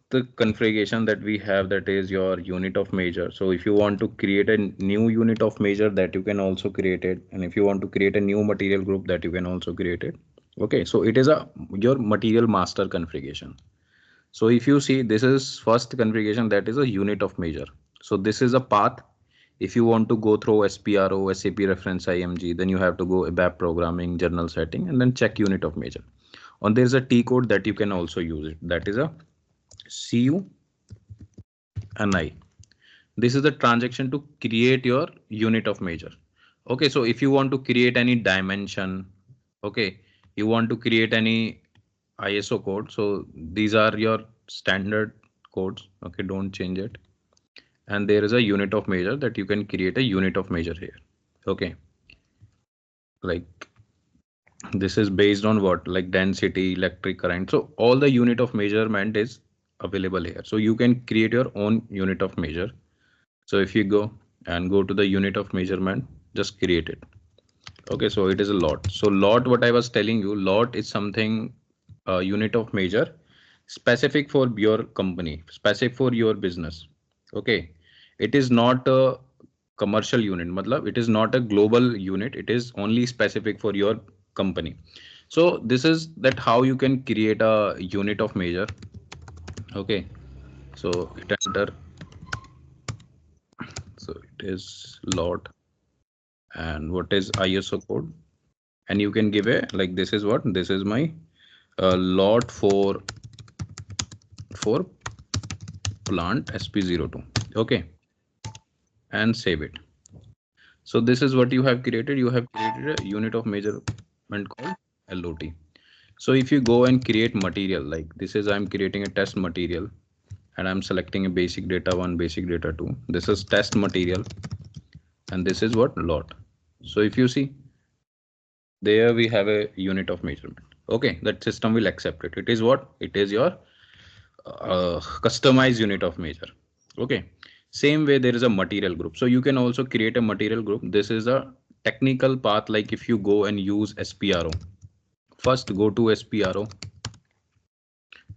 configuration that we have, that is your unit of measure. So if you want to create a new unit of measure, that you can also create it. And if you want to create a new material group, that you can also create it. Okay, so it is a your material master configuration. So if you see, this is first configuration, that is a unit of measure. So this is a path. If you want to go through SPRO, SAP reference IMG, then you have to go ABAP programming, journal setting, and then check unit of measure. On there is a T code that you can also use it. That is a CU and I. This is the transaction to create your unit of measure. Okay, so if you want to create any dimension, okay, you want to create any ISO code. So these are your standard codes. Okay, don't change it. And there is a unit of measure that you can create a unit of measure here. Okay, like this is based on what, like density, electric current. So all the unit of measurement is available here. So you can create your own unit of measure. So if you go and go to the unit of measurement, just create it. Okay, so it is a lot. So lot, what I was telling you, lot is something, unit of measure specific for your company, specific for your business. Okay, it is not a commercial unit. Matlab, it is not a global unit. It is only specific for your company. So this is that how you can create a unit of measure. Okay, so hit enter. So it is lot, and what is ISO code, and you can give a, like, this is what, this is my lot for plant SP02. Okay, and save it. So this is what you have created. You have created a unit of measurement called LOT. So if you go and create material, like this is, I'm creating a test material, and I'm selecting a basic data 1, basic data 2. This is test material, and this is what, lot. So if you see, there we have a unit of measurement. Okay, that system will accept it. It is what, it is your customized unit of measure. Okay, same way there is a material group. So you can also create a material group. This is a technical path. Like if you go and use SPRO, first go to SPRO,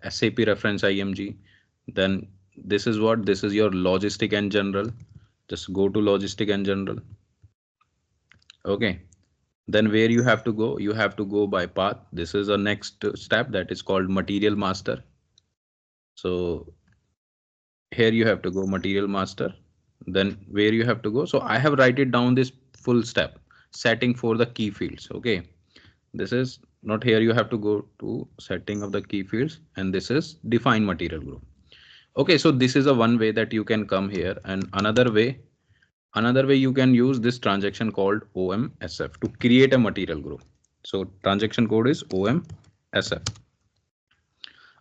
SAP reference IMG, then this is what, this is your logistic and general. Just go to logistic and general. Okay, then where you have to go, you have to go by path. This is the next step, that is called material master. So here you have to go material master, then where you have to go. So I have write it down this full step, setting for the key fields. Okay, this is not, here you have to go to setting of the key fields, and this is define material group. Okay, so this is a one way that you can come here, and another way you can use this transaction called OMSF to create a material group. So transaction code is OMSF.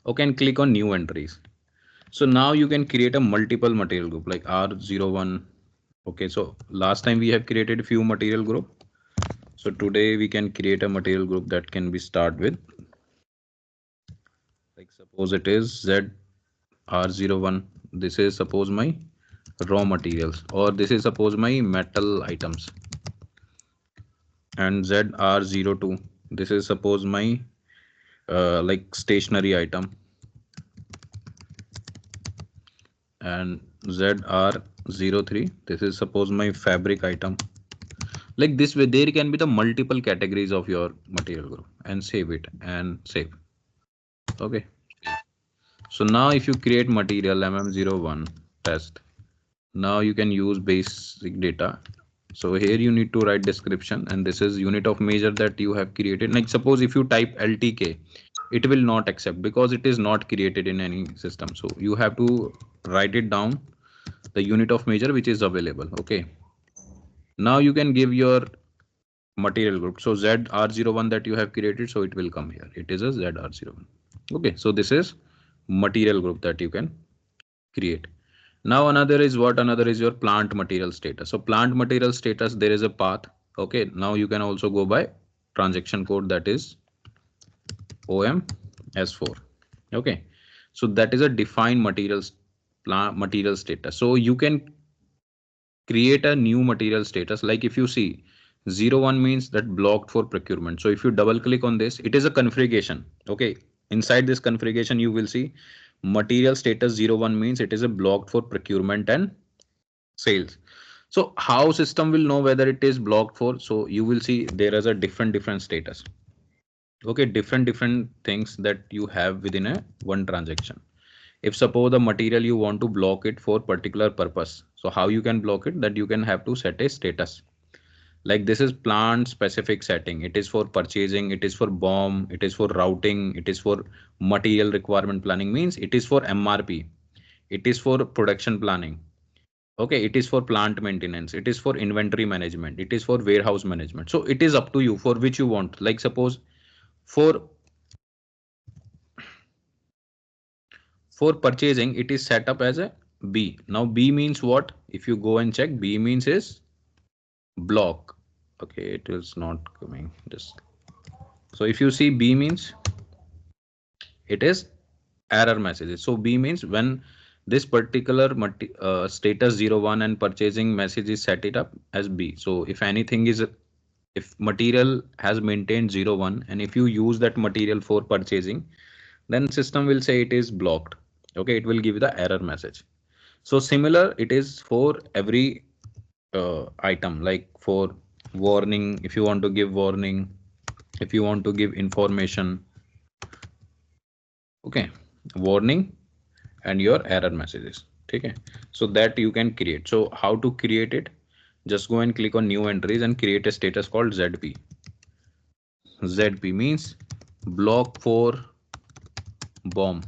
Okay, and click on new entries. So now you can create a multiple material group like R01. Okay, so last time we have created a few material group. So today we can create a material group that can be start with, like suppose it is ZR01. This is suppose my raw materials, or this is suppose my metal items. And ZR02, this is suppose my like stationary item. And ZR03, this is suppose my fabric item. Like this way there can be the multiple categories of your material group, and save it and save. Okay, so now if you create material MM01 test, now you can use basic data. So here you need to write description, and this is unit of measure that you have created. Like suppose if you type LTK, it will not accept because it is not created in any system. So you have to write it down, the unit of measure which is available. Okay, now you can give your material group. So ZR01 that you have created, so it will come here. It is a ZR01. Okay, so this is material group that you can create. Now another is what, another is your plant material status. So plant material status, there is a path. Okay, now you can also go by transaction code, that is OMS4. Okay, so that is a defined materials plant material status. So you can create a new material status. Like if you see 01 means that blocked for procurement. So if you double click on this, it is a configuration. Okay, inside this configuration you will see Material status 01 means it is a blocked for procurement and sales. So how system will know whether it is blocked for? So you will see there is a different status. Okay, different things that you have within a one transaction. If suppose the material you want to block it for particular purpose, so how you can block it? That you can have to set a status. Like this is plant specific setting. It is for purchasing. It is for BOM. It is for routing. It is for material requirement planning. Means it is for MRP. It is for production planning. Okay, it is for plant maintenance. It is for inventory management. It is for warehouse management. So it is up to you for which you want. Like suppose for for purchasing, it is set up as a B. Now B means what? If you go and check, B means is block. Okay, it is not coming. Just so if you see B means it is error messages. So B means when this particular status 01 and purchasing message is set it up as B. So if anything is, if material has maintained 01 and if you use that material for purchasing, then system will say it is blocked. Okay, it will give the error message. So similar it is for every item, like for warning, if you want to give warning, if you want to give information. Okay, warning and your error messages. Okay, so that you can create. So how to create it? Just go and click on new entries and create a status called ZP. ZP means block for BOM.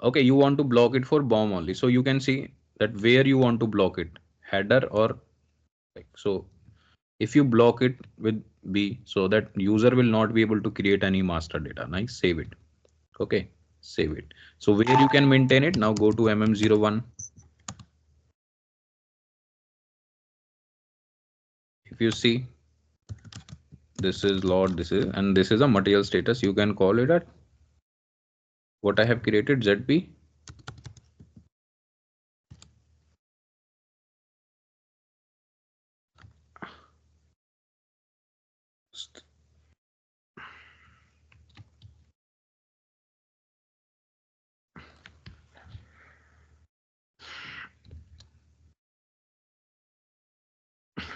Okay, you want to block it for BOM only. So you can see that where you want to block it, header or like so. If you block it with B, so that user will not be able to create any master data. Nice, save it. Okay, save it. So where you can maintain it, now go to MM01. If you see, this is lot, this is, and this is a material status. You can call it at what I have created, ZP.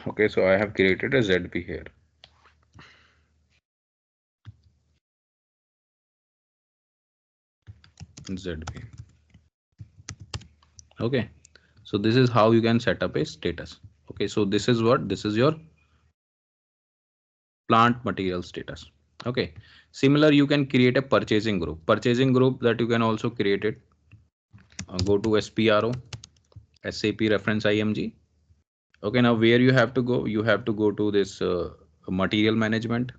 Okay, so I have created a ZP here. ZP. Okay, so this is how you can set up a status. Okay, so this is what, this is your plant material status. Okay, similar you can create a purchasing group that you can also create it. Go to SPRO, SAP reference IMG. Okay, now where you have to go, you have to go to this material management.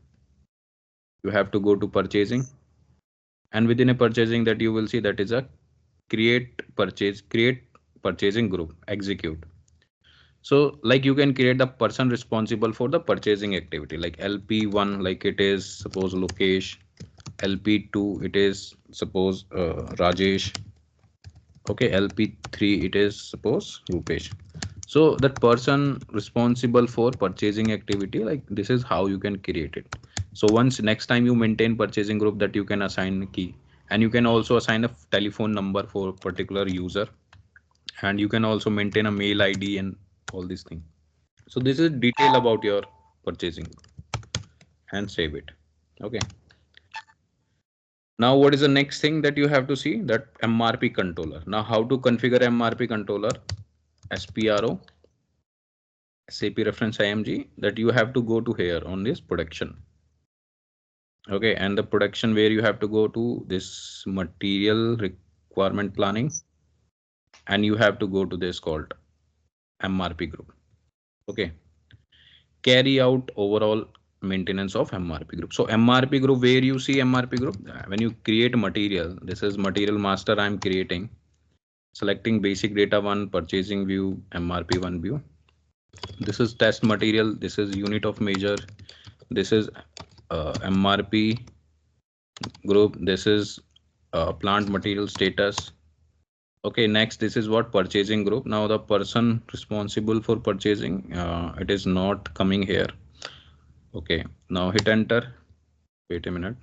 You have to go to purchasing, and within a purchasing that you will see that is a create purchasing group, execute. So like you can create the person responsible for the purchasing activity, like LP1, like it is suppose Lokesh, LP2 it is suppose Rajesh. Okay, LP3 it is suppose Rupesh. So that person responsible for purchasing activity, like this is how you can create it. So once next time you maintain purchasing group, that you can assign key, and you can also assign a telephone number for particular user, and you can also maintain a mail ID and all these things. So this is detail about your purchasing, and save it. Okay. Now what is the next thing that you have to see? That MRP controller. Now how to configure MRP controller? SPRO, SAP reference IMG, that you have to go to here on this production. Okay, and the production where you have to go to this material requirement planning, and you have to go to this called MRP group. Okay, carry out overall maintenance of MRP group. So MRP group, where you see MRP group, when you create material, this is material master I'm creating, selecting basic data one, purchasing view, MRP1 view. This is test material, this is unit of measure, this is MRP group, this is plant material status. Okay, next this is what purchasing group. Now the person responsible for purchasing, it is not coming here. Okay, now hit enter. Wait a minute.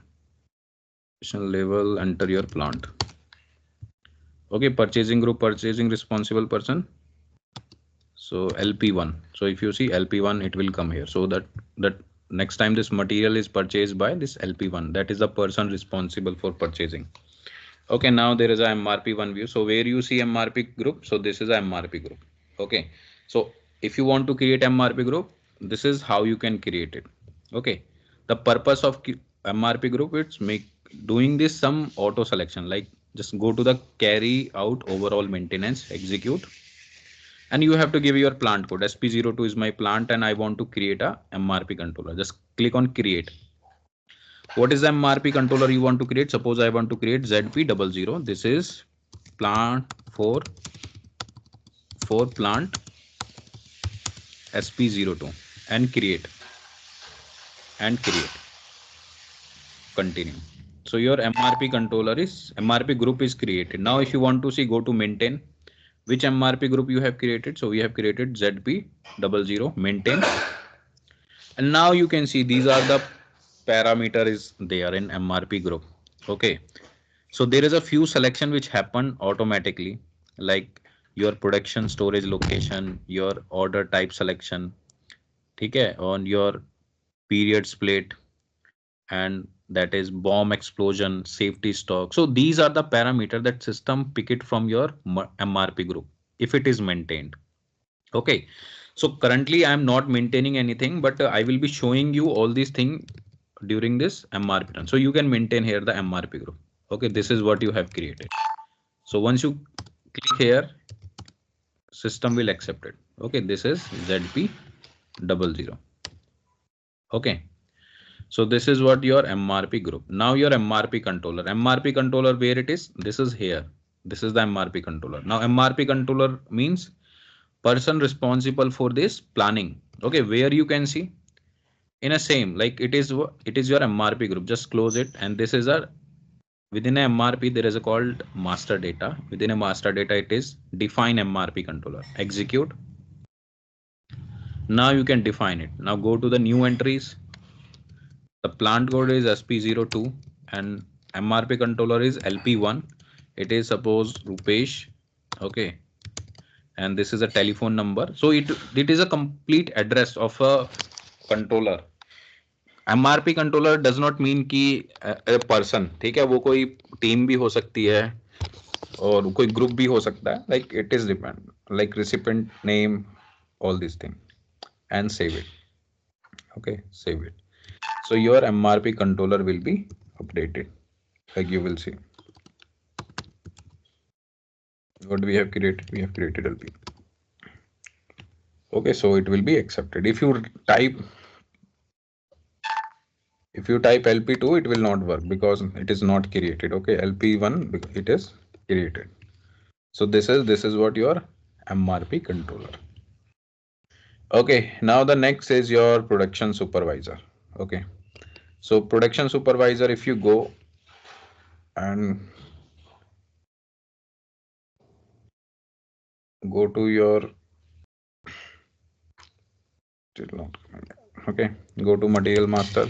Level, enter your plant. Okay, purchasing group, purchasing responsible person. So LP1. So if you see LP1, it will come here. So that next time this material is purchased by this LP1, that is the person responsible for purchasing. Okay, now there is a MRP1 view. So where you see MRP group, so this is a MRP group. Okay, so if you want to create MRP group, this is how you can create it. Okay, the purpose of MRP group, it's make doing this some auto selection, like just go to the carry out overall maintenance, execute, and you have to give your plant code. SP02 is my plant and I want to create a MRP controller. Just click on create. What is the MRP controller you want to create? Suppose I want to create ZP00. This is plant for plant SP02 and create continue. So your MRP controller is MRP group is created. Now if you want to see, go to maintain which MRP group you have created. So we have created ZP00 maintain, and now you can see these are the parameter is there in MRP group. Okay, so there is a few selection which happen automatically, like your production storage location, your order type selection, okay, on your period split, and that is bomb explosion, safety stock. So these are the parameter that system pick it from your MRP group if it is maintained. Okay, so currently I am not maintaining anything, but I will be showing you all these things during this MRP run. So you can maintain here the MRP group. Okay, this is what you have created. So once you click here, system will accept it. Okay, this is ZP00. Okay, so this is what your MRP group. Now your MRP controller. MRP controller, where it is? This is here. This is the MRP controller. Now MRP controller means person responsible for this planning. Okay, where you can see in a same, like it is your MRP group. Just close it, and this is a within a MRP there is a called master data. Within a master data it is define MRP controller. Execute. Now you can define it. Now go to the new entries. The plant code is SP02 and MRP controller is LP1. It is suppose Rupesh. Okay, and this is a telephone number. So it is a complete address of a controller. MRP controller does not mean कि person, ठीक है, वो कोई team भी हो सकती है और कोई ग्रुप भी हो सकता है, like it is depend, like recipient name, all this thing, and save it. Okay, save it. So your MRP controller will be updated, like you will see what we have created. We have created LP. Okay, so it will be accepted. If you type LP2, it will not work because it is not created. Okay, LP1 it is created. So this is what your MRP controller. Okay, now the next is your production supervisor. Okay, so production supervisor, if you go and go to your okay, go to material master.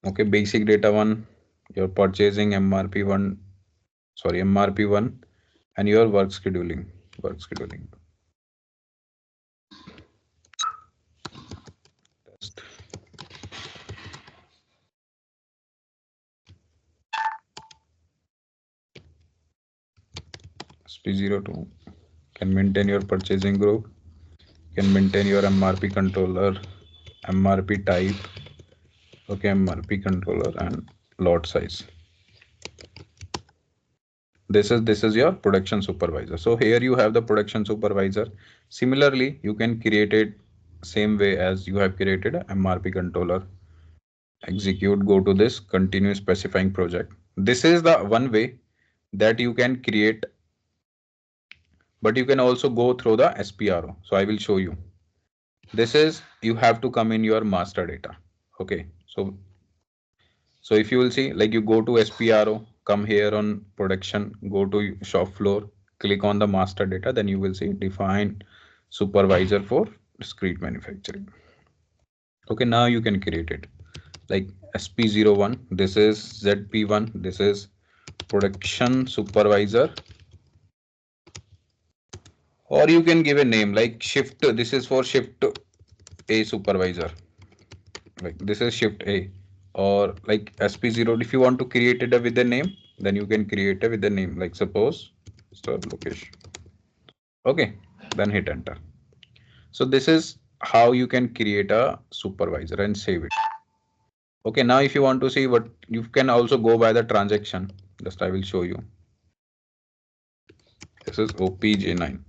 Okay, basic data one, your purchasing MRP1, sorry, MRP1, and your work scheduling. Test. SP02 can maintain your purchasing group, can maintain your MRP controller, MRP type, okay, MRP controller, and lot size. This is your production supervisor. So here you have the production supervisor. Similarly, you can create it same way as you have created a MRP controller. Execute, go to this continue specifying project. This is the one way that you can create, but you can also go through the SPRO. So I will show you. This is, you have to come in your master data. Okay, so if you will see, like you go to SPRO, come here on production, go to shop floor, click on the master data, then you will see define supervisor for discrete manufacturing. Okay, now you can create it. Like SP01, this is ZP1, this is production supervisor, or you can give a name like shift, this is for shift A supervisor, like this is shift A, or like SP0. If you want to create it with a name, then you can create it with a name, like suppose start location. Okay, then hit enter. So this is how you can create a supervisor and save it. Okay, now if you want to see what, you can also go by the transaction. Just I will show you. This is OPJ9.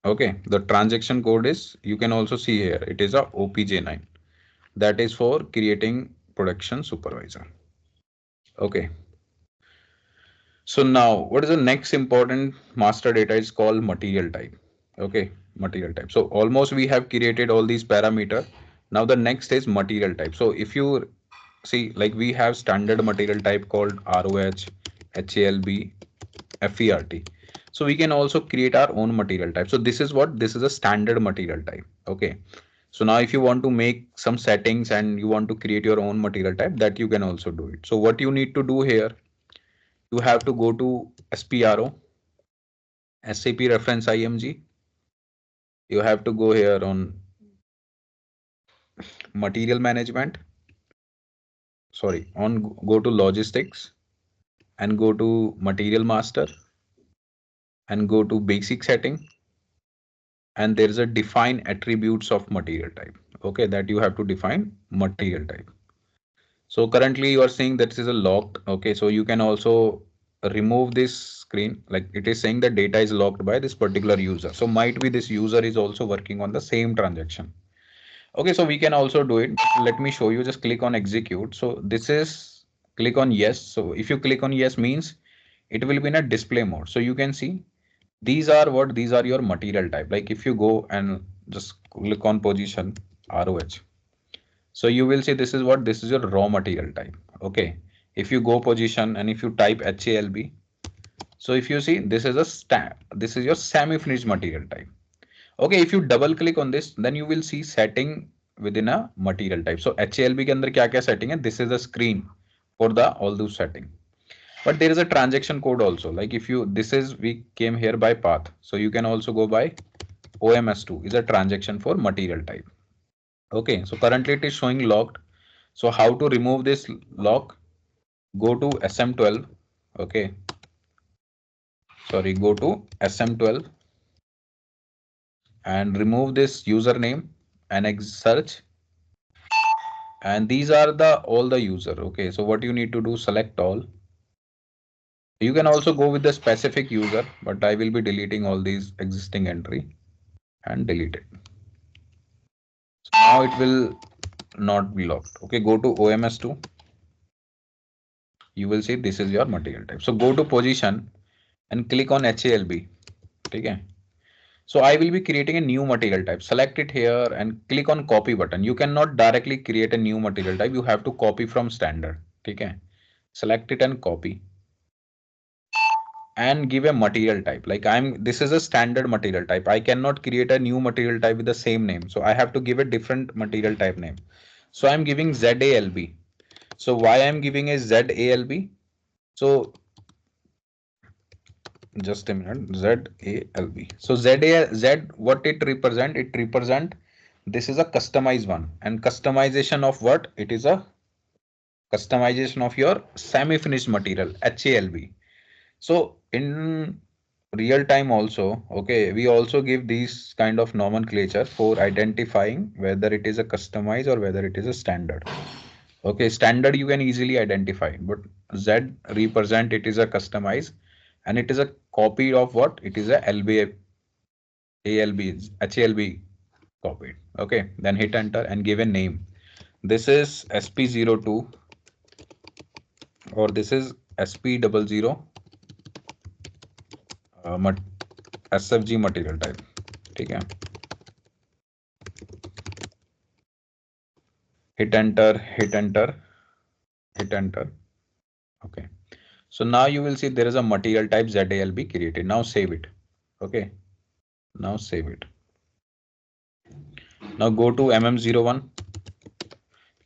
Okay, the transaction code is, you can also see here, it is a OPJ9. That is for creating production supervisor. Okay. So now what is the next important master data is called material type. Okay, material type. So almost we have created all these parameter. Now the next is material type. So if you see, like we have standard material type called ROH, HALB, FERT. So we can also create our own material type. So this is what, this is a standard material type. Okay. So now if you want to make some settings and you want to create your own material type, that you can also do it. So what you need to do here, you have to go to SPRO, SAP reference IMG. You have to go here on material management. Sorry, on go to logistics and go to material master and go to basic setting, and there is a define attributes of material type. Okay, that you have to define material type. So currently you are seeing that this is a locked. Okay, so you can also remove this screen, like it is saying the data is locked by this particular user. So might be this user is also working on the same transaction. Okay, so we can also do it. Let me show you. Just click on execute. So this is, click on yes. So if you click on yes means it will be in a display mode. So you can see these are what, these are your material type. Like if you go and just click on position ROH. So you will see this is what, this is your raw material type. Okay. If you go position and if you type HALB, so if you see this is a this is your semi-finished material type. Okay, if you double click on this, then you will see setting within a material type. So HALB के अंदर क्या क्या setting है? This is a screen for the all those setting. But there is a transaction code also. Like if you, this is, we came here by path. So you can also go by OMS2 is a transaction for material type. Okay, so currently it is showing locked. So how to remove this lock? Go to SM12. Okay. Sorry, go to SM12 and remove this username and search. And these are the all the user. Okay, so what you need to do, select all. You can also go with the specific user, but I will be deleting all these existing entry and delete it. So now it will not be locked. Okay, go to OMS2. You will see this is your material type. So go to position and click on HALB. Okay. So I will be creating a new material type. Select it here and click on copy button. You cannot directly create a new material type. You have to copy from standard. Okay. Select it and copy. And give a material type. Like this is a standard material type. I cannot create a new material type with the same name. So I have to give a different material type name. So I'm giving ZALB. So why I'm giving a ZALB? So just a minute, ZALB. So Z, what it represent? It represent, this is a customized one, and customization of what? It is a customization of your semi-finished material, HALB. So in real time also, okay, we also give these kind of nomenclature for identifying whether it is a customized or whether it is a standard. Okay, standard you can easily identify, but Z represent it is a customized, and it is a copy of what? It is a LB, ALB, HALB copied. Okay, then hit enter and give a name. This is SP02 or this is SP00 SFG material type. ठीक है. Hit enter, hit enter, hit enter. Okay. So now you will see there is a material type ZALB created. Now save it. Okay. Now save it. Now go to MM01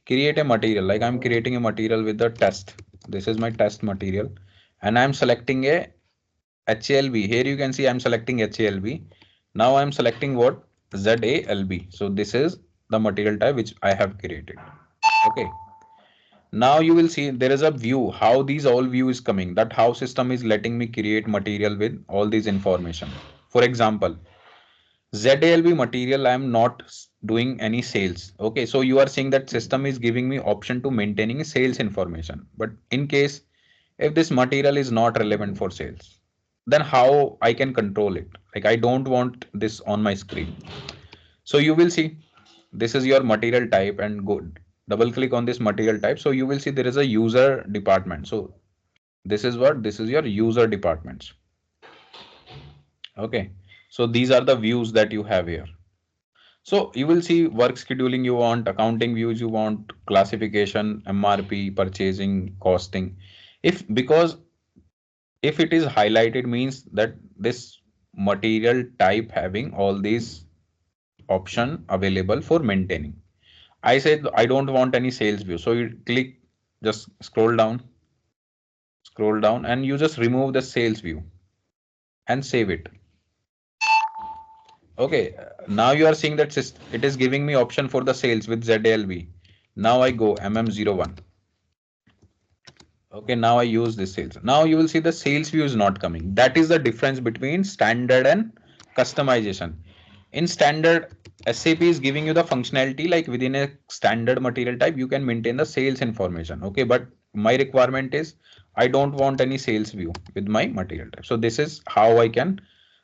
create a material, like I'm creating a material with the test. This is my test material, and I'm selecting a HALB. Here you can see I'm selecting HALB. Now I'm selecting what? ZALB. So this is the material type which I have created. Okay. Now you will see there is a view, how these all view is coming, that how system is letting me create material with all these information. For example, ZALB material, I am not doing any sales. Okay, so you are seeing that system is giving me option to maintaining sales information. But in case if this material is not relevant for sales, then how I can control it? Like I don't want this on my screen. So you will see this is your material type, and go double click on this material type. So you will see there is a user department. So this is what? This is your user departments. Okay. So these are the views that you have here. So you will see work scheduling you want, accounting views you want, classification, MRP, purchasing, costing. Because if it is highlighted means that this material type having all these option available for maintaining. I said I don't want any sales view. So you click, just scroll down, and you just remove the sales view and save it. Okay, now you are seeing that it is giving me option for the sales with ZALB. Now I go MM01. Okay, now I use this sales. Now you will see the sales view is not coming. That is the difference between standard and customization. In standard, SAP is giving you the functionality like within a standard material type, you can maintain the sales information. Okay, but my requirement is I don't want any sales view with my material type. So this is how I can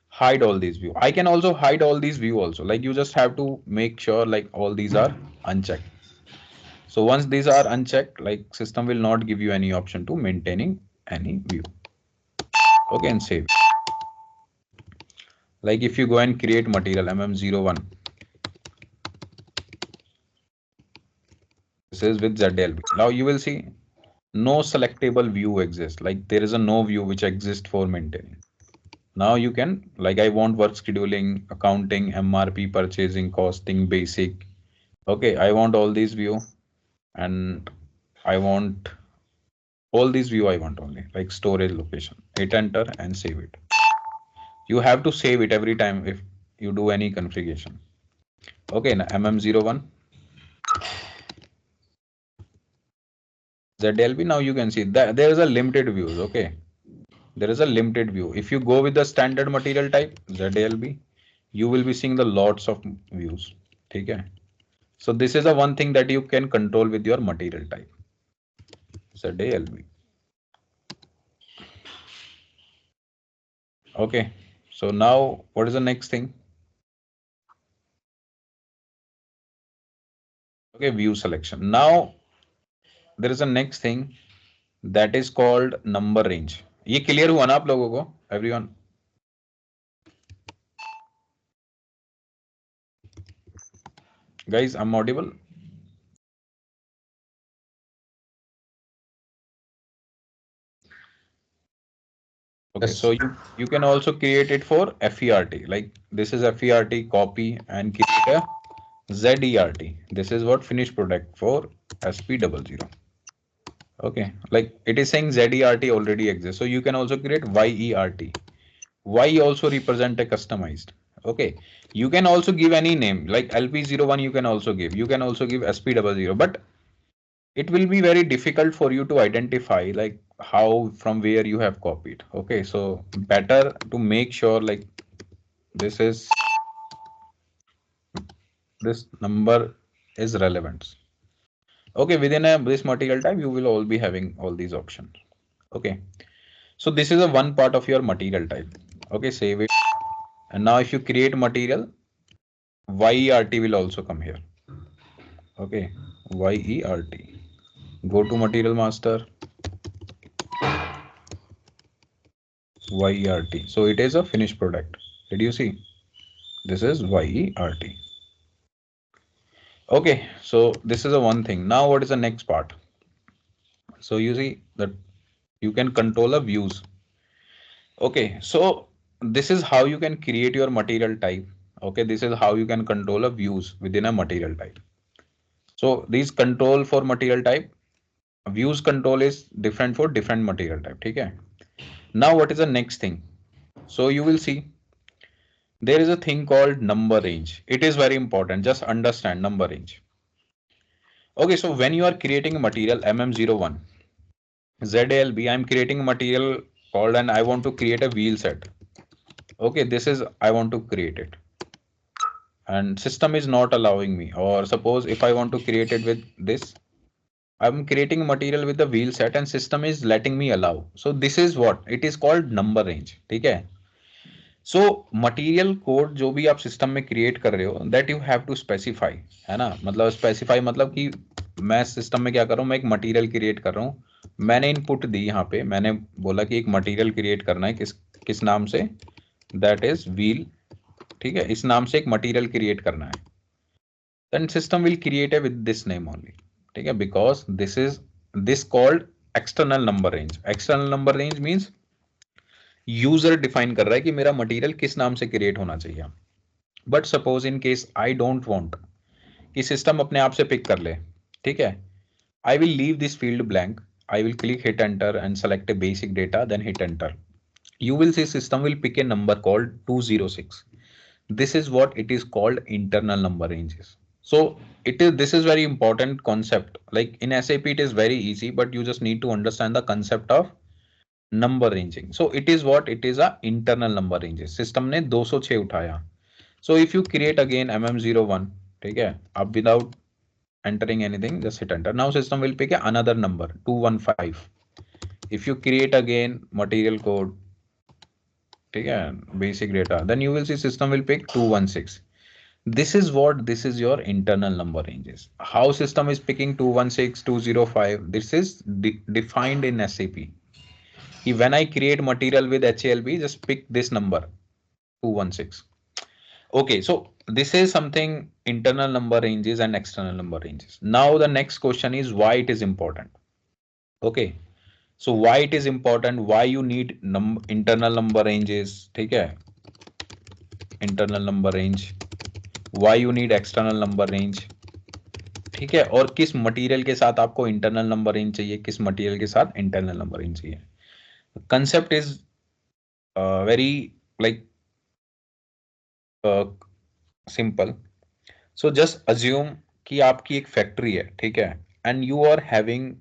hide all these view. I can also hide all these view also. Like you just have to make sure like all these are unchecked. So once these are unchecked, like system will not give you any option to maintaining any view. Okay, and save. Like if you go and create material MM01, this is with ZLB. Now you will see no selectable view exists. Like there is a no view which exists for maintaining. Now you can, like I want work scheduling, accounting, MRP, purchasing, costing, basic. Okay, I want all these view, and I want all these view I want only, like storage location. Hit enter and save it. You have to save it every time if you do any configuration. Okay, now MM01 ZLB. Now you can see that there is a limited views. Okay, there is a limited view. If you go with the standard material type ZLB, you will be seeing the lots of views. Okay, so this is a one thing that you can control with your material type ZLB. Okay, so now what is the next thing? Okay, view selection. Now there is a next thing that is called number range. ये clear हुआ ना आप लोगों को? Everyone? Guys, I'm audible? Okay, yes. So you can also create it for FERT. Like this is FERT copy and create a ZERT. This is what finished product for SP00. Okay, like it is saying ZERT already exists. So you can also create YERT. Y also represent a customized. Okay, you can also give any name like LP01 you can also give. You can also give SP00, but it will be very difficult for you to identify like how from where you have copied. Okay, so better to make sure like this is this number is relevant. Okay, within this material type you will all be having all these options. Okay, so this is a one part of your material type. Okay, save it. And now if you create material, YERT will also come here. Okay, YERT. Go to material master. YERT. So it is a finished product. Did you see? This is YERT. Okay, so this is a one thing. Now what is the next part? So you see that you can control a views. Okay, so this is how you can create your material type. Okay, this is how you can control a views within a material type. So these control for material type, views control is different for different material type. ठीक है. Now what is the next thing? So you will see there is a thing called number range. It is very important. Just understand number range. Okay, so when you are creating a material MM01 ZALB, I'm creating a material called and I want to create a wheel set. Okay, this is I want to create it and system is not allowing me. Or suppose if I want to create it with this, I'm creating a material with the wheel set and system is letting me allow. So this is what it is called number range. ठीक है. So material code जो भी आप system में create कर रहे हो that you have to specify, है ना. मतलब स्पेसिफाई मतलब कि मैं सिस्टम में क्या कर रहा हूँ, मैं एक मटेरियल क्रिएट कर रहा हूँ. मैंने इनपुट दी यहाँ पे, मैंने बोला कि एक मटेरियल क्रिएट करना है किस किस नाम से, दैट इज व्हील. ठीक है, इस नाम से एक मटेरियल क्रिएट करना है. Then system will create with this name only. ठीक है, because this is this called external number range. External number range means user define कर रहा है कि मेरा मटेरियल किस नाम से क्रिएट होना चाहिए. But suppose in case I don't want कि सिस्टम अपने आप से पिक कर ले. ठीक है, I will leave this field blank. I will click hit enter and select a basic data, then hit enter. You will see system will pick a number called 206. This is what it is called internal number ranges. So this is very important concept. Like in SAP it is very easy, but you just need to understand the concept of number ranging. So it is what it is a internal number ranges. System ने 206 उठाया. So if you create again MM01, ठीक है, अब without entering anything, just hit enter. Now system will pick another number 215. If you create again material code, ठीक है, basic data, then you will see system will pick 216. This is your internal number ranges. How system is picking 216, 205? This is defined in SAP. When I create material with HALB, just pick this number 216. Okay, so this is something internal number ranges and external number ranges. Now the next question is why it is important. Okay, so why it is important, why you need internal number ranges. ठीक है, internal number range, why you need external number range. ठीक है, और किस material के साथ आपको internal number range चाहिए, किस मटेरियल के साथ इंटरनल नंबर रेंज चाहिए. Concept is very like simple. So just assume कि आपकी एक फैक्ट्री है. ठीक है, and you are having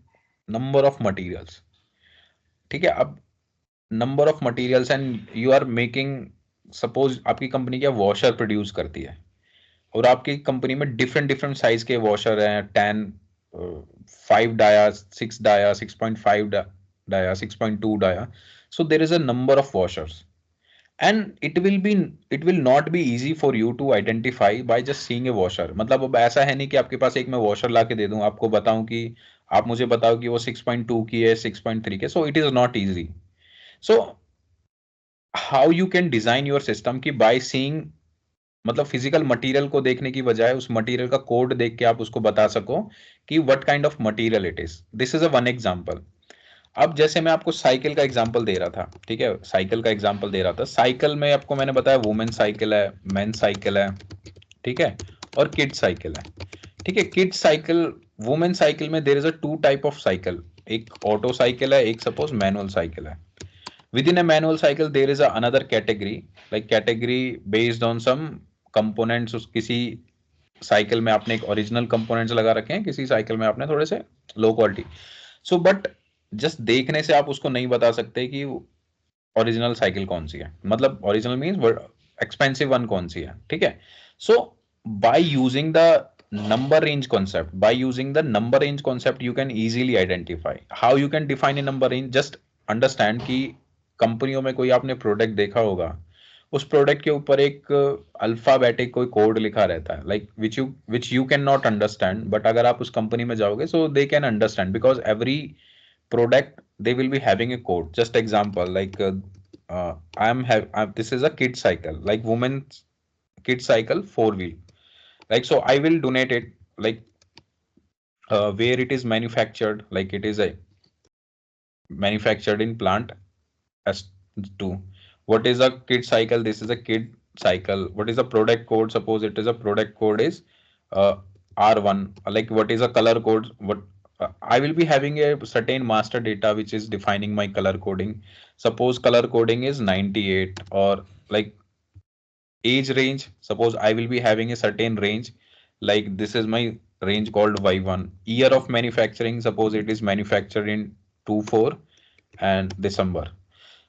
number of materials. ठीक है, अब number of materials and you are making, suppose आपकी कंपनी क्या वॉशर प्रोड्यूस करती है और आपकी कंपनी में डिफरेंट डिफरेंट साइज के वॉशर हैं. 10 5 dia, 6 dia, 6.5 dia, 6.2 dia. So there is a number of washers and it will not be easy for you to identify by just seeing a washer. मतलब अब ऐसा है नहीं कि आपके पास एक मैं वॉशर ला के दे दूं, आपको बताऊं कि आप मुझे बताओ कि वो 6.2 की है, 6.3 की. सो it is not easy. So how you can design your system कि बाय सीइंग, मतलब फिजिकल मटेरियल को देखने की बजाय उस मटेरियल का कोड देख के आप उसको बता सको कि what kind of material it is. This is a one example. अब जैसे मैं आपको साइकिल का एग्जांपल दे रहा था. ठीक है, साइकिल का एग्जांपल दे रहा था. साइकिल में आपको मैंने बताया वुमेन साइकिल है, मेन साइकिल है, ठीक है, और किड साइकिल है. ठीक है, किड साइकिल, वुमेन साइकिल में there is a two type of cycle. एक ऑटो साइकिल है, एक सपोज मैनुअल साइकिल है. Within a manual cycle there is another category, like category based on some components. उस किसी साइकिल में आपने एक ओरिजिनल कंपोनेंट्स लगा रखे हैं, किसी साइकिल में आपने थोड़े से low quality. So but just देखने से आप उसको नहीं बता सकते कि ओरिजिनल साइकिल कौन सी है, मतलब ओरिजिनल मीन्स एक्सपेंसिव वन कौन सी है. ठीक है, so by using the number range concept, by using the number range concept you can easily identify. How you can define a number range? Just understand कि कंपनियों में कोई आपने प्रोडक्ट देखा होगा, उस प्रोडक्ट के ऊपर एक अल्फाबेटिक कोई कोड लिखा रहता है, like which you can not understand. But अगर आप उस कंपनी में जाओगे so they can understand because every product they will be having a code. Just example like I am this is a kid cycle, like women kid cycle 4 wheel. Like so I will donate it, like where it is manufactured, like it is a manufactured in plant S2. What is a kid cycle? This is a kid cycle. What is the product code? Suppose it is a product code is R1, like what is a color code? What I will be having a certain master data which is defining my color coding. Suppose color coding is 98, or like age range. Suppose I will be having a certain range, like this is my range called Y1. Year of manufacturing, suppose it is manufactured in 24 and December.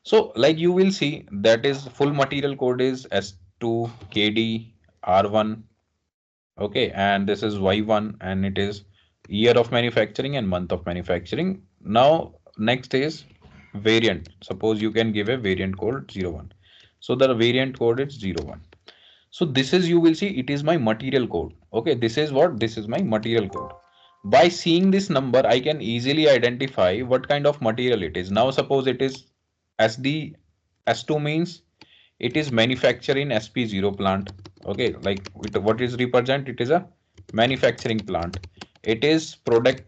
So like you will see that is full material code is S2 KD R1. Okay, and this is Y1 and it is year of manufacturing and month of manufacturing. Now next is variant. Suppose you can give a variant code 01. So the variant code is 01. So this is, you will see it is my material code. Okay, this is what, this is my material code. By seeing this number, I can easily identify what kind of material it is. Now suppose it is SD, S2 means it is manufactured in SP0 plant. Okay, like what is represent, it is a manufacturing plant. It is product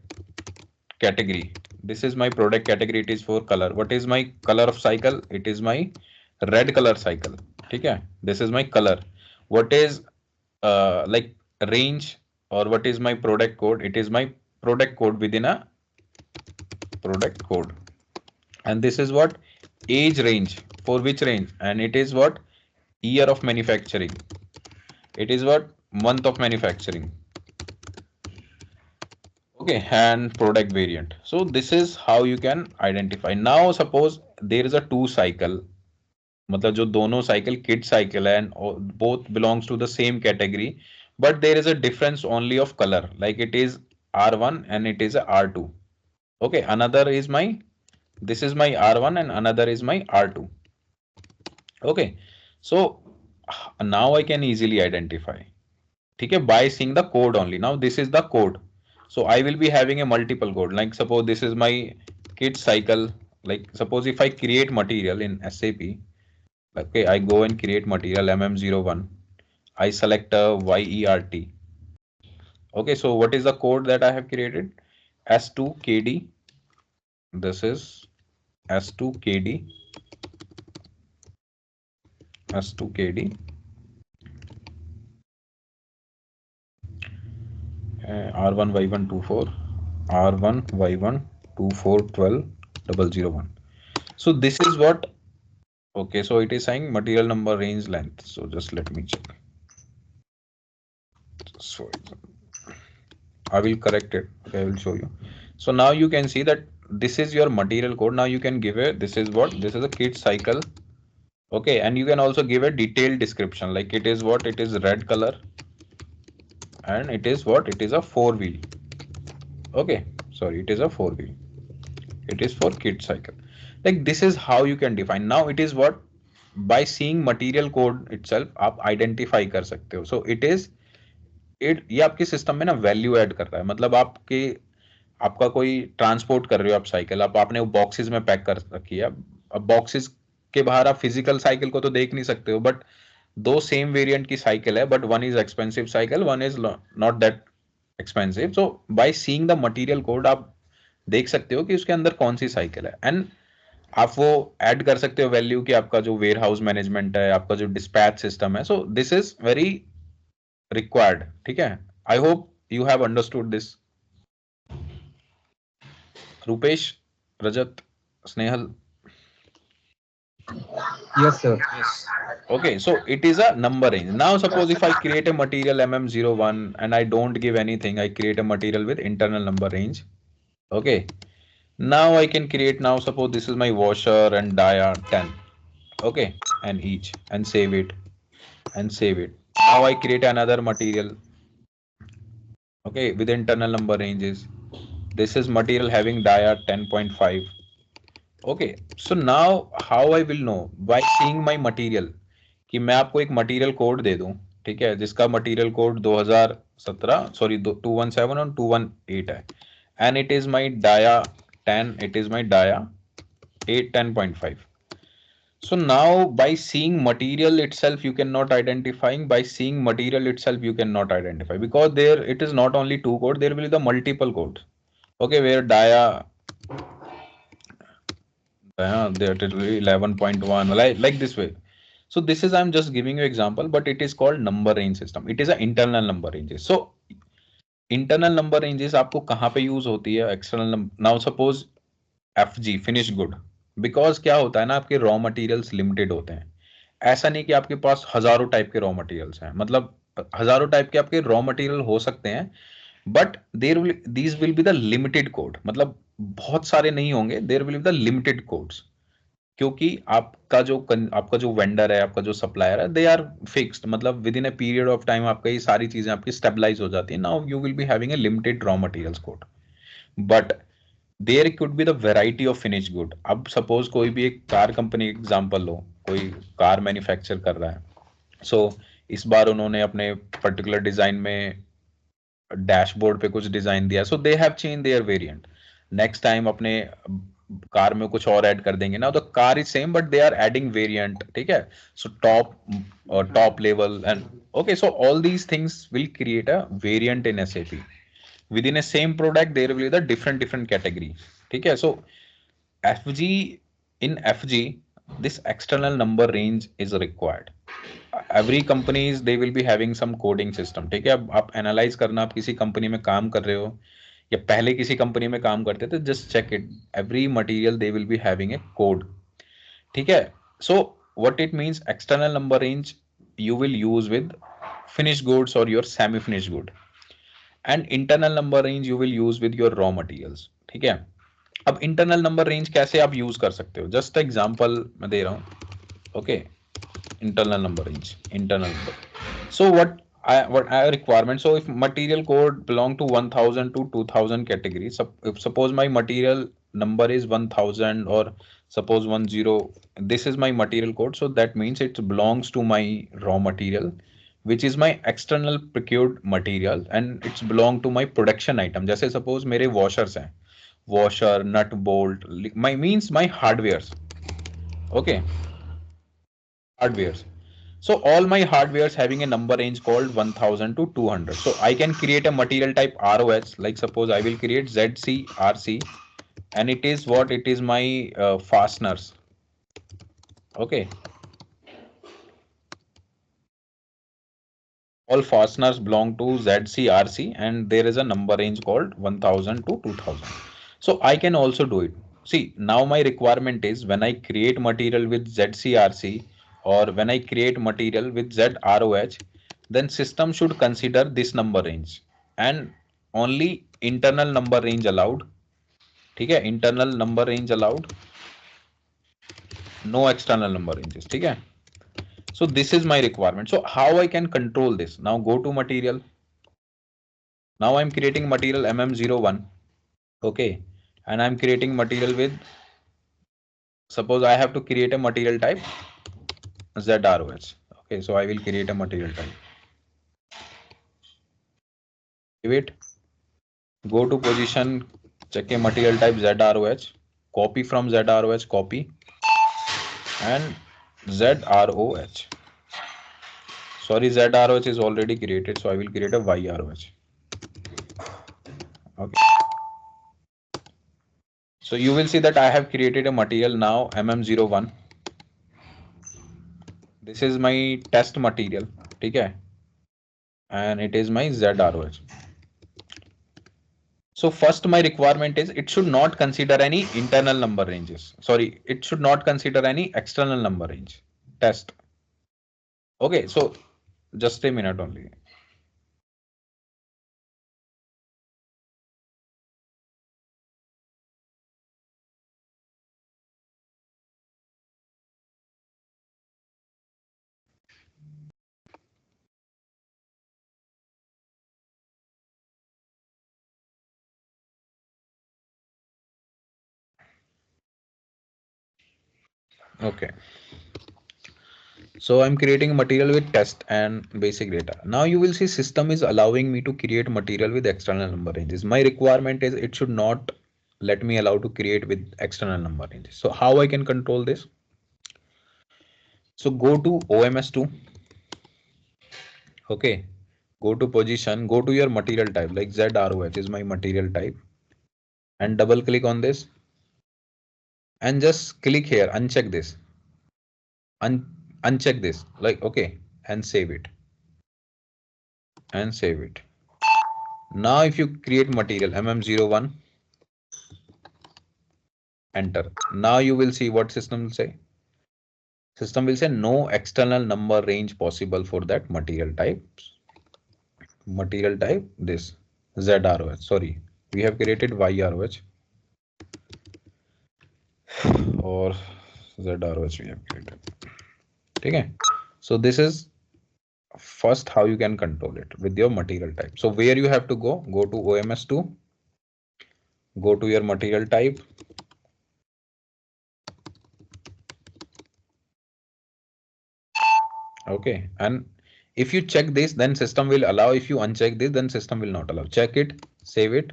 category. This is my product category. It is for color. What is my color of cycle? It is my red color cycle. Okay, this is my color. What is like range, or what is my product code? It is my product code within a product code. And this is what age range, for which range, and it is what year of manufacturing, it is what month of manufacturing. Okay, and product variant. So this is how you can identify. Now suppose there is a two cycle, मतलब जो दोनों cycle kit cycle है, and both belongs to the same category, but there is a difference only of color, like it is R1 and it is a R2. Okay, another is my, this is my R1 and another is my R2. Okay, so now I can easily identify. Okay, by seeing the code only. Now this is the code. So I will be having a multiple code. Like suppose this is my kit cycle. Like suppose if I create material in SAP, okay, I go and create material MM01. I select a YERT. Okay, so what is the code that I have created? S2KD. This is S2KD. S2KD. R1Y124, R1Y124120001. So this is what, okay, so it is saying material number range length. So just let me check. So I will correct it. Okay, I will show you. So now you can see that this is your material code. Now you can give a, this is what, this is a kit cycle. Okay, and you can also give a detailed description, like it is what, it is red color, and it is what, it is a four wheel. Okay, sorry, it is a four wheel. It is for kit cycle. Like this is how you can define. Now it is what, by seeing material code itself आप identify कर सकते हो. So it is, it ये आपके system में ना value add कर रहा है. मतलब आपके, आपका कोई ट्रांसपोर्ट कर रहे हो आप साइकिल, आप आपने वो बॉक्सेस में पैक कर रखी है. अब बॉक्सेस के बाहर आप फिजिकल साइकिल को तो देख नहीं सकते हो, बट दो सेम वेरिएंट की साइकिल है, but one is expensive cycle, one is not that expensive. So by seeing the material code आप देख सकते हो कि उसके अंदर कौन सी साइकिल है, एंड आप वो ऐड कर सकते हो वैल्यू कि आपका जो वेयर हाउस मैनेजमेंट है, आपका जो डिस्पैच सिस्टम है. So this is very required. ठीक है, I hope you have understood this. Rupesh, Rajat, Snehal. Yes, sir. Yes. Okay, so it is a number range. Now suppose if I create a material MM01 and I don't give anything, I create a material with internal number range. Okay, now I can create, now suppose this is my washer and dia 10. Okay, and each, and save it, and save it. Now I create another material. Okay, with internal number ranges. This is material having dia 10.5. Okay, so now how I will know? By seeing my material. कि मैं आपको एक material code दे दूं, ठीक है, जिसका material code 2017, sorry 217 और 218 है, and it is my dia 10, it is my dia 8 10.5. So now by seeing material itself you cannot identifying, by seeing material itself you cannot identify, because there it is not only two code, there will be the multiple codes. Okay, where dia there it will be 11.1, like this way. So this is, I'm just giving you example, but it is called number range system. It is an internal number ranges. So internal number ranges आपको कहाँ पे use होती है? External now suppose FG finish good, because क्या होता है ना, आपके रॉ मटेरियल्स लिमिटेड होते हैं। ऐसा नहीं कि आपके पास हजारों टाइप के रॉ मटेरियल्स हैं, मतलब हजारों टाइप के आपके रॉ मटेरियल हो सकते हैं, but there will these will be the limited code, मतलब बहुत सारे नहीं होंगे, there will be the limited codes, क्योंकि आपका जो वेंडर है, आपका जो सप्लायर है, दे आर फिक्स्ड, मतलब within a period of time आपका ये सारी चीजें आपकी स्टेबलाइज हो जाती है। Now you will be having a limited raw materials code, but there could be the variety of finish good. अब सपोज कोई भी एक कार कंपनी एग्जांपल लो, कोई कार मैन्युफैक्चर कर रहा है, सो इस बार उन्होंने अपने पर्टिकुलर डिजाइन में डैशबोर्ड पे कुछ डिजाइन दिया, so they have change their variant. Next time अपने कार में कुछ और ऐड कर देंगे ना, तो car is same but they are adding variant, ठीक है। So top level and okay, so all these things will create a variant in SAP within a same product. There will be the different category, ठीक है। So FG, in FG this external number range is required. Every companies they will be having some coding system, ठीक है। अब आप analyse करना, आप किसी company में काम कर रहे हो या पहले किसी कंपनी में काम करते थे, just check it, every material they will be having a code, ठीक है। So what it means, external number range you will use with finished goods or your semi finished good, and internal number range you will use with your raw materials, ठीक है। अब internal number range कैसे आप use कर सकते हो, just example मैं दे रहा हूं, okay. Internal number range, internal number, so what I requirement, so if material code belong to 1000 to 2000 category, if suppose my material number is 1000 or suppose 10, this is my material code, so that means it belongs to my raw material, which is my external procured material, and it's belong to my production item। जैसे suppose मेरे washers हैं, washer, nut, bolt, my means my hardwares, okay, hardwares। So all my hardwares having a number range called 1000 to 200, so I can create a material type ROH, like suppose I will create ZCRC, and it is what, it is my fasteners, okay, all fasteners belong to ZCRC, and there is a number range called 1000 to 2000. So I can also do it. See, now my requirement is when I create material with ZCRC or when I create material with ZROH, then system should consider this number range and only internal number range allowed. ठीक है, internal number range allowed, no external number ranges, ठीक है। So this is my requirement. So how I can control this? Now go to material. Now I'm creating material MM01, okay, and I'm creating material with, suppose I have to create a material type ZROH, okay, so I will create a material type, give it, go to position, check a material type ZROH, copy from ZROH, copy, and ZROH, sorry, ZROH is already created, so I will create a YROH, okay. So you will see that I have created a material now MM01, this is my test material, okay, and it is my ZROH. So first my requirement is it should not consider any internal number ranges. Sorry, it should not consider any external number range. Test. Okay, so just a minute only. Okay. So I'm creating material with test and basic data. Now you will see system is allowing me to create material with external number ranges. My requirement is it should not let me allow to create with external number ranges. So how I can control this? So go to OMS2. Okay. Go to position, go to your material type like ZROH is my material type, and double click on this and just click here, uncheck this, uncheck this, like okay, and save it, and save it. Now if you create material MM01, enter. Now you will see what system will say. System will say no external number range possible for that material type. Material type this ZROH. Sorry, we have created YROH or ZROH we have created. Okay. So this is first how you can control it with your material type. So where you have to go to OMS2, go to your material type. Okay, and if you check this, then system will allow. If you uncheck this, then system will not allow. Check it, save it.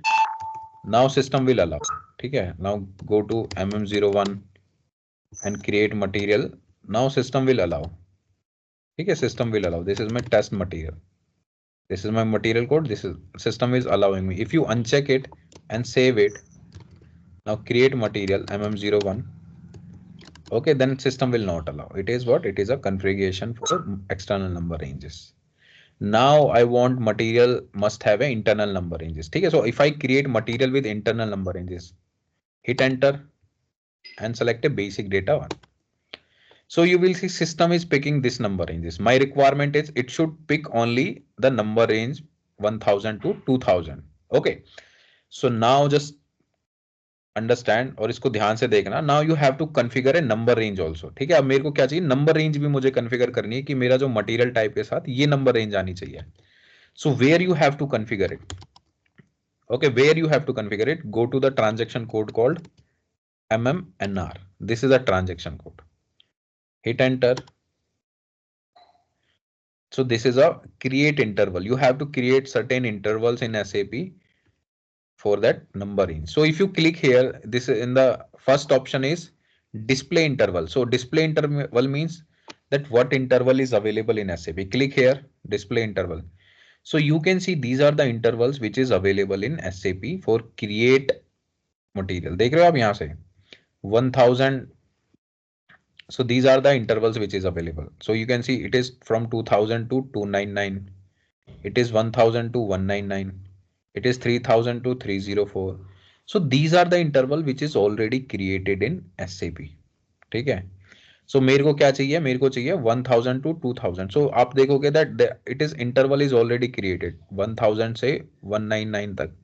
Now system will allow. Okay, now go to MM01 and create material. Now system will allow. Okay, system will allow. This is my test material. This is my material code. This is system is allowing me. If you uncheck it and save it, now create material MM01. Okay, then system will not allow. It is what? It is a configuration for external number ranges. Now I want material must have an internal number ranges. Okay, so if I create material with internal number ranges, hit enter and select a basic data one. So you will see system is picking this number ranges. My requirement is it should pick only the number range 1000 to 2000. Okay, so now just understand और इसको ध्यान से देखना. Now you have to configure a number range also. ठीक है, अब मेरे को क्या चाहिए, नंबर रेंज भी मुझे कॉन्फ़िगर करनी है कि मेरा जो मटेरियल टाइप के साथ ये नंबर रेंज आनी चाहिए. So where you have to configure it. Okay, where you have to configure it, go to the transaction code called MMNR. This is a transaction code. Hit enter. So this is a create interval. You have to create certain intervals in SAP for that number range. So if you click here, this is in the first option is display interval. So display interval means that what interval is available in SAP. Click here, display interval. So you can see these are the intervals which is available in SAP for create material. देख रहे हो आप यहाँ से 1000. So these are the intervals which is available. So you can see it is from 2000 to 299. It is 1000 to 199. It is 3000 to 304. So these are the interval which is already created in SAP. ठीक है. So मेरे को क्या चाहिए, मेरे को चाहिए 1000 to 2000. So आप देखोगे that it is interval is already created 1000 से 199 तक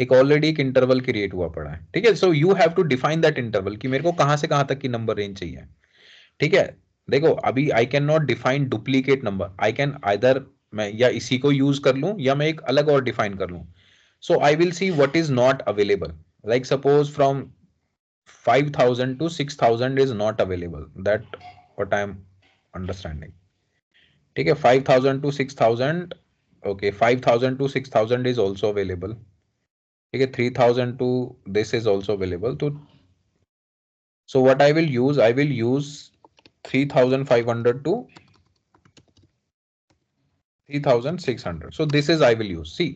एक ऑलरेडी एक इंटरवल क्रिएट हुआ पड़ा है. ठीक है, so you have to define that interval कि मेरे को कहां से कहां तक की नंबर रेंज चाहिए. ठीक है, देखो अभी I can not define duplicate number. I can either मैं या इसी को यूज कर लूं या मैं एक अलग और डिफाइन कर लूं. So I will see what is not available. Like suppose from 5000 to 6000 is not available. That what I am understanding. ठीक है, 5000 to 6000. Okay, 5000 to 6000 is also available. ठीक है, 3000 to this is also available. So what I will use 3500 to 3600. So this is I will use. See,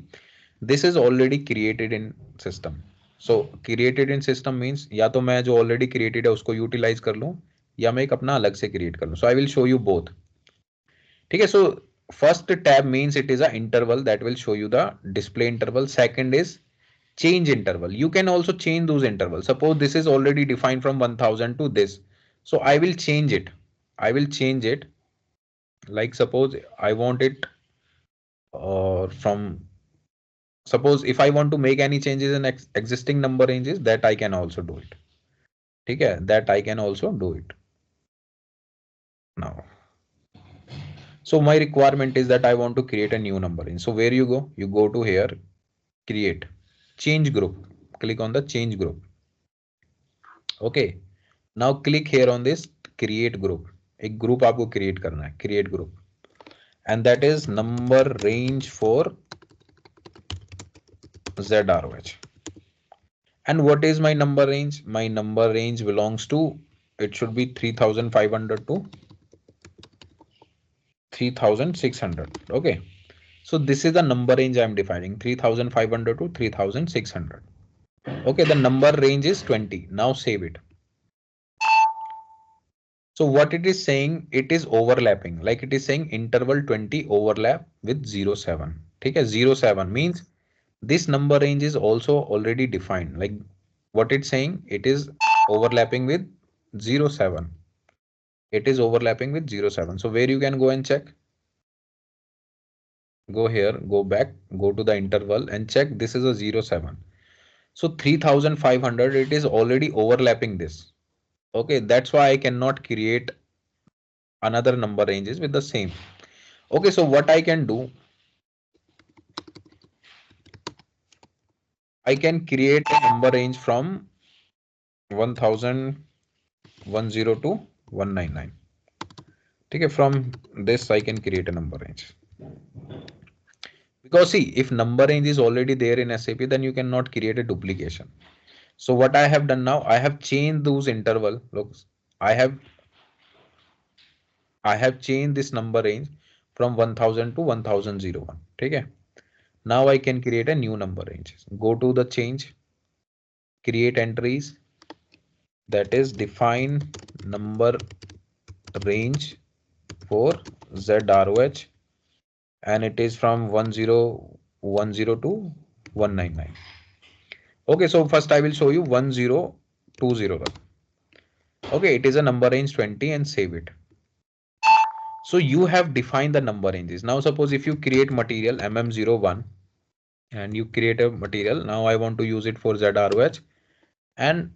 this is already created in system. So created in system means या तो मैं जो already created है उसको utilize कर लूं या मैं एक अपना अलग से create कर लूं. So I will show you both. ठीक है, so first tab means it is a interval that will show you the display interval. Second is change interval. You can also change those intervals. Suppose this is already defined from 1000 to this. So I will change it. I will change it. Like suppose I want it from, suppose if I want to make any changes in existing number ranges, that I can also do it. Okay, that I can also do it now. So my requirement is that I want to create a new number range. So where you go? You go to here, create, change group. Click on the change group. Okay, now click here on this create group. एक group आपको create करना है, create group, and that is number range for ZROH. And what is my number range? My number range belongs to, it should be 3500 to 3600. Okay, so this is the number range I am defining, 3500 to 3600. Okay, the number range is 20. Now save it. So what it is saying, it is overlapping, like it is saying interval 20 overlap with 07. ठीक है, 07 means This number range is also already defined. Like what it's saying, it is overlapping with 07. It is overlapping with 07. So where you can go and check, go here, go back, go to the interval and check. This is a 07. So 3500, it is already overlapping this. Okay, that's why I cannot create another number ranges with the same. Okay, so what I can do, I can create a number range from 1010 to 199. Okay, from this I can create a number range. Because see, if number range is already there in SAP, then you cannot create a duplication. So what I have done now, I have changed those interval. Look, I have I have changed this number range from 1000 to 1001. Okay. Now I can create a new number range. Go to the change, create entries, that is define number range for ZROH, and it is from 1010 to 199. Okay, so first I will show you 1020. Okay, it is a number range 20 and save it. So you have defined the number ranges. Now suppose if you create material MM01 and you create a material, now I want to use it for ZROH, and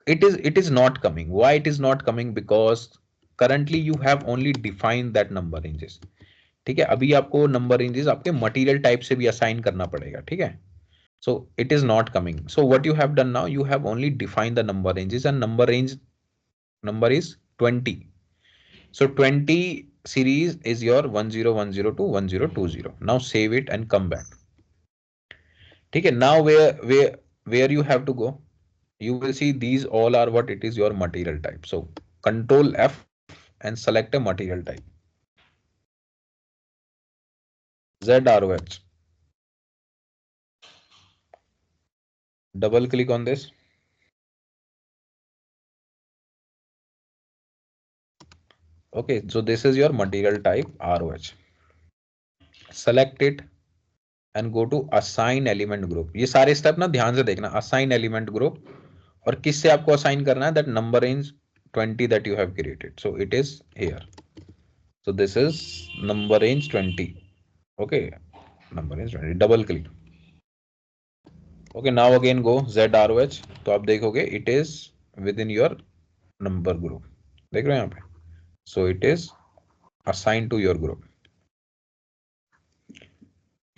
it is not coming. Why it is not coming? Because currently you have only defined that number ranges. ठीक है, अभी आपको number ranges आपके material type से भी assign करना पड़ेगा. ठीक है, so it is not coming. So what you have done now, you have only defined the number ranges and number range number is 20. So 20 series is your 1010 to 1020. Now save it and come back. ठीक है, now where you have to go, you will see these all are what it is your material type. So control F and select a material type. ZROH. Double click on this. Okay, so this is your material type ROH. Select it and go to assign element group. ये सारे step ना ध्यान से देखना. Assign element group और किससे आपको assign करना है, that number range 20 that you have created. So it is here. So this is number range 20. Okay, number range 20. Double click. Okay, now again go ZROH. तो आप देखोगे it is within your number group. देख रहे हो यहाँ पे? So it is assigned to your group.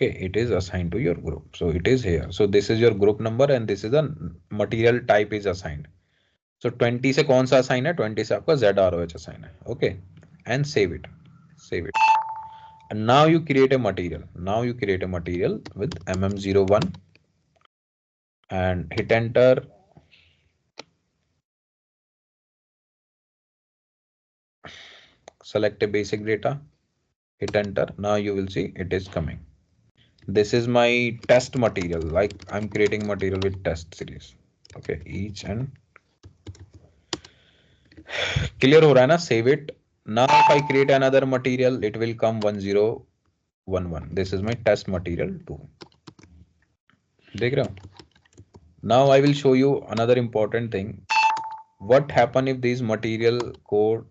Okay, it is assigned to your group. So it is here. So this is your group number and this is the material type is assigned. So 20 से कौन सा assign है? 20 से आपका ZROH assign है. Okay, and save it. Save it. And now you create a material. Now you create a material with MM01 and hit enter. Select a basic data. Hit enter. Now you will see it is coming. This is my test material. Like I'm creating material with test series. Okay, each and clear हो रहा है ना? Save it. Now if I create another material, it will come 1011. This is my test material 2. देख रहे हो? Now I will show you another important thing. What happen if this material code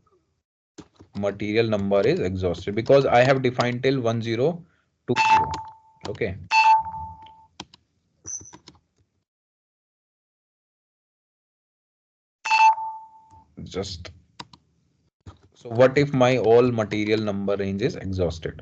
material number is exhausted? Because I have defined till 1020. Okay. Just so what if my all material number range is exhausted?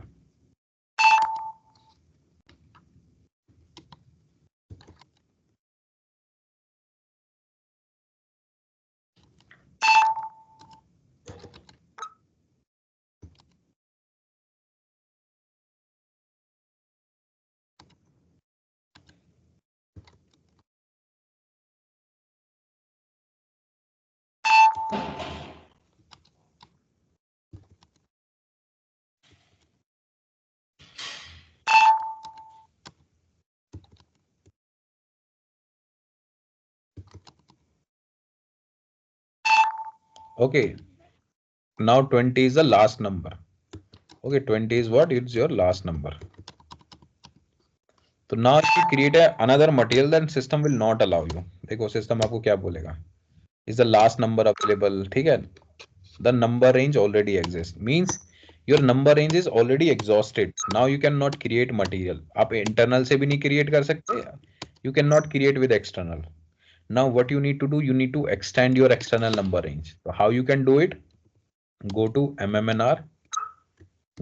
Okay, now 20 is the last number. Okay, 20 is what? It's your last number. तो now if you create another material, then system will not allow you. देखो system आपको क्या बोलेगा, is the last number available, ठीक है, the number range already exists, means your number range is already exhausted. Now you cannot create material. आप internal से भी नहीं create कर सकते, you cannot create with external. Now what you need to do, you need to extend your external number range. So how you can do it? Go to MMNR,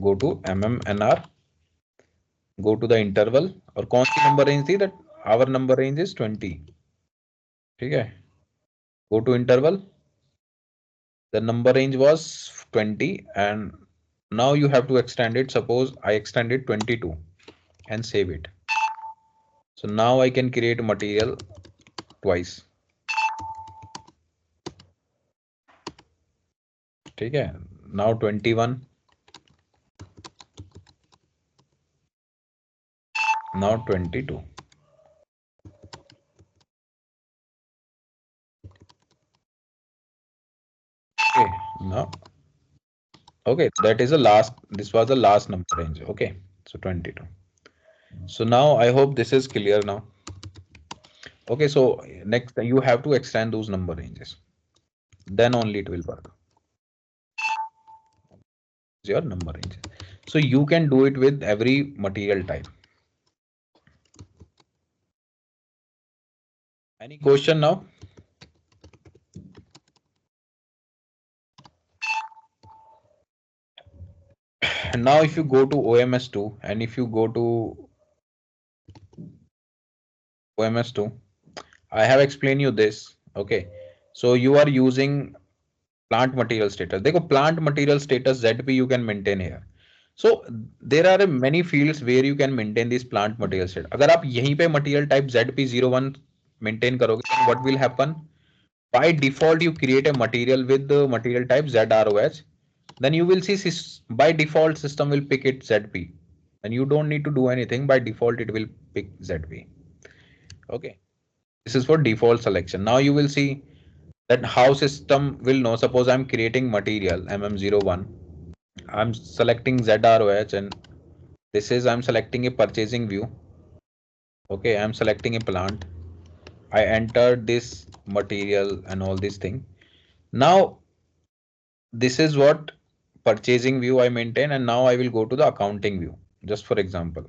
go to MMNR, go to the interval, और कौन सी number range थी, that our number range is 20, ठीक है, go to interval, the number range was 20 and now you have to extend it. Suppose I extended 22 and save it. So now I can create material twice, ठीक है, now 21, now 22. Okay, now okay, that is the last, this was the last number range. Okay, so 22. So now I hope this is clear now. Okay, so next you have to extend those number ranges, then only it will work. Your number range, so you can do it with every material type. Any question now? Now if you go to OMS2 and if you go to OMS2, I have explained you this. Okay, so you are using plant material status. देखो plant material status ZP you can maintain here. So there are many fields where you can maintain this plant material status. अगर आप यहीं पे material type ZP01 maintain करोगे, then what will happen? By default you create a material with the material type ZROH. Then you will see by default system will pick it ZP. And you don't need to do anything. By default it will pick ZP. Okay. This is for default selection. Now you will see that how system will know. Suppose I'm creating material MM01. I'm selecting ZROH and this is I'm selecting a purchasing view. Okay, I'm selecting a plant. I entered this material and all this thing. Now this is what purchasing view I maintain, and now I will go to the accounting view just for example.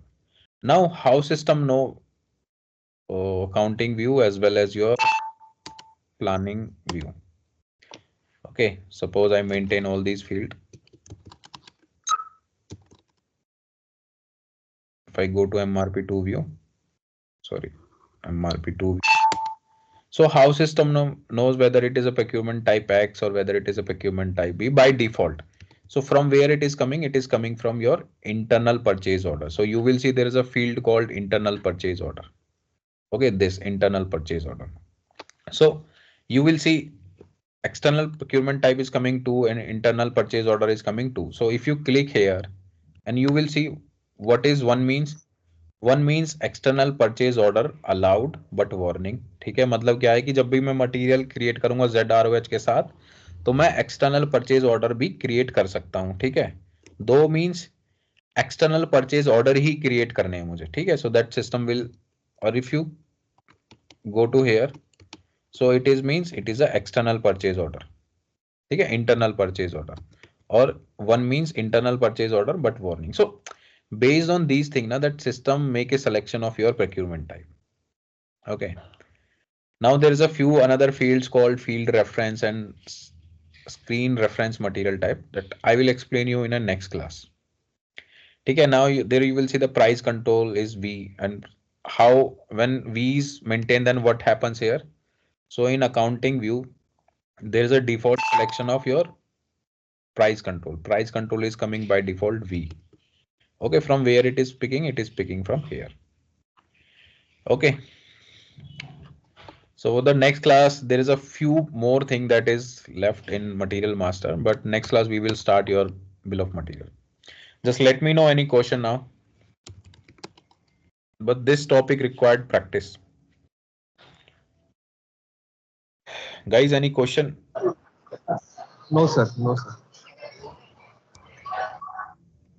Now how system know accounting view as well as your planning view. Okay, suppose I maintain all these fields. If I go to MRP2 view, sorry, MRP2 view. So how system knows whether it is a procurement type X or whether it is a procurement type B by default. So from where it is coming? It is coming from your internal purchase order. So you will see there is a field called internal purchase order. Okay, this internal purchase order. So you will see external procurement type is coming to and internal purchase order is coming to. So if you click here and you will see what is one means. One means external purchase order allowed but warning, ठीक है, मतलब क्या है कि जब भी मैं material create करूंगा ZROH के साथ तो मैं एक्सटर्नल परचेज ऑर्डर भी क्रिएट कर सकता हूं, ठीक है, two means external purchase order ही क्रिएट करने हैं मुझे, ठीक है, सो दैट सिस्टम विल, और if you go to here so it is means it is a external purchase order, ठीक है, इंटरनल परचेज ऑर्डर, और one means internal purchase order but warning. So based on these things, now that system make a selection of your procurement type. Okay, now there is a few another fields called field reference and screen reference material type that I will explain you in a next class. Okay, now there you will see the price control is V, and how when V is maintained, then what happens here. So in accounting view there is a default selection of your price control. Price control is coming by default V. Okay, from where it is picking? It is picking from here. Okay, so the next class there is a few more thing that is left in material master, but next class we will start your bill of material. Just let me know any question now, but this topic required practice. Guys, any question? No, sir. No, sir.